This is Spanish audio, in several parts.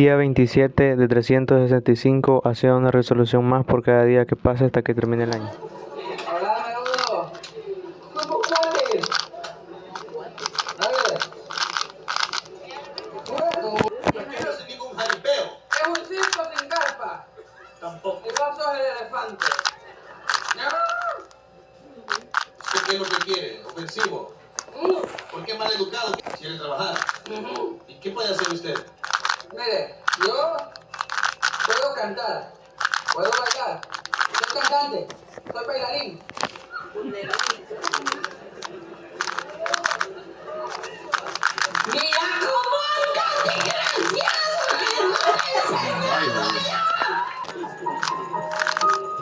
Día 27 de 365, ha sido una resolución más por cada día que pasa hasta que termine el año. Hola, menudo. ¿Cómo cuáles? A ver. Aquí no hace ningún jaripeo. Es un circo sin carpa. Tampoco. Y vos sos el elefante. ¿Usted qué es lo que quiere? ¿Ofensivo? ¿Por qué mal educado? ¿Quiere trabajar? ¿Y qué puede hacer usted? Mire, yo puedo cantar, puedo bailar. Soy cantante, soy bailarín. ¡Mira cómo anda,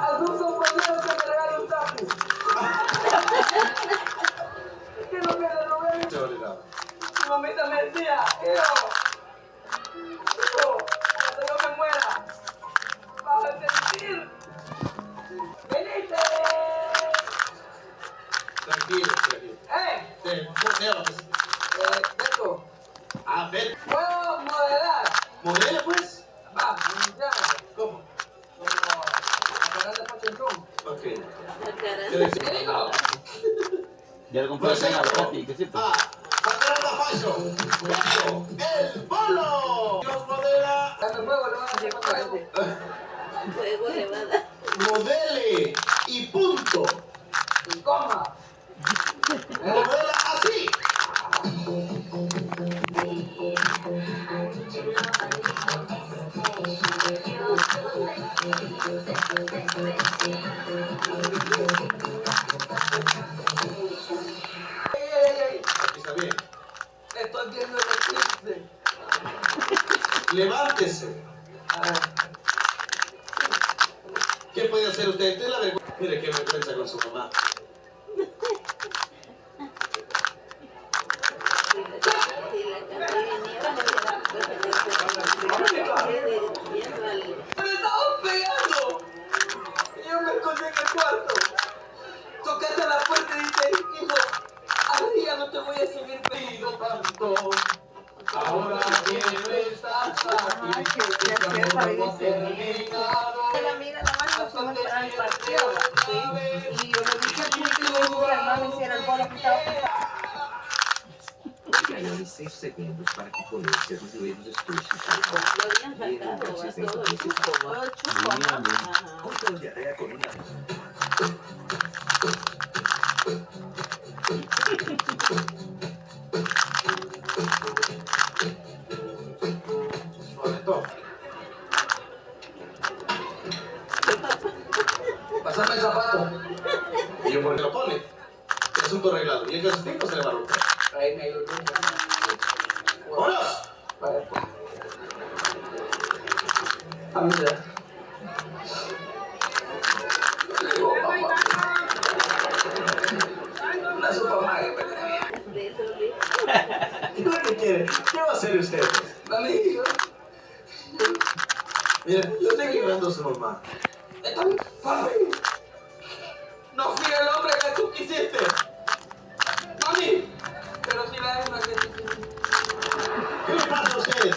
algún compañero que me regale un taxi? Es que no me le robé. Se validaba. Mi mamita me decía, hijo, cuando yo me muera, vas a sentir. ¡Venite! Tranquilo, tranquilo. Modélate. Beto, A ver, ¿puedo modelar? modele pues. Va, llámate. ¿Cómo? Como la canal de Fashion Room. Ok. ¿Qué digo? Ya le compré el regalo, ¿qué es esto? Patrona Fashion. Beto, el bolo. Dios modela. Dame fuego, le van a hacer fuego. Fuego le va a dar. Modele y punto. Y coma. Modela así. Ey. Aquí está bien. Estoy viendo el eclipse. Levántese. ¿Qué puede hacer usted? Usted la vergüenza. Mire qué vergüenza con su mamá. ¡Me estaban pegando! Y yo me escondí en el cuarto. Tocaste la puerta y dije, hijo, al día no te voy a seguir pedido tanto. Ahora que no estás aquí, este amor no ha terminado. La amiga la más nos fuimos para el partido, ¿sí? Y yo le dije a ti que mi hermano hiciera el bolo que estaba pasando. Ganhando 6 segundos para que comece a resolver os estudos. Lo habían sacado a todo el chupo, 8 comas. Control diarrea con una... Suavetón. Pásame el zapato. ¿Y yo por qué lo pone? El asunto arreglado. ¿Y el calcetín no se le va a romper? Ahí me ayudó. ¡Vámonos! Vale, pues. Amiga. Una sopa magra, ¿verdad? ¿Qué es lo que quiere? ¿Qué va a hacer usted? Amigo. Mira, yo estoy ignorando a su mamá. Papi, no fui el hombre que tú quisiste. Mami, pero si la hembra que tú quisiste. ¿Qué le pasa a usted?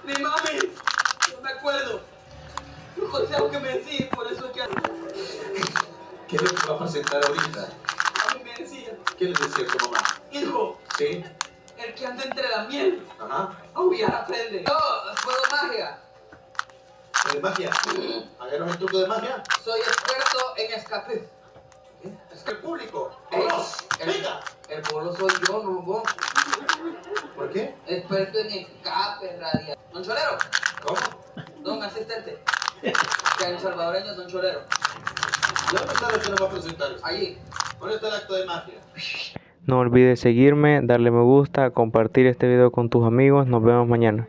Mi mami, no me acuerdo. Los consejos que me decís, por eso es que ¿Qué es lo que va a presentar ahorita? a mí me decía, ¿Qué le decía a su mamá? hijo, ¿Sí? el que anda entre la miel, Ajá. aullar aprende. Yo juego magia, ¿De magia? ¿Háganos el truco de magia? soy experto en escape. Es que el público. Ey, ¡Vámonos! ¡Venga! El bolo soy yo, no vos. ¿Por qué? Experto en escape radial. Don Cholero, ¿Cómo? don asistente. Que en salvadoreño es Don Cholero. ¿Dónde está lo que nos va a presentar usted? Allí. ¿Dónde está el acto de magia? No olvides seguirme, darle me gusta, compartir este video con tus amigos. Nos vemos mañana.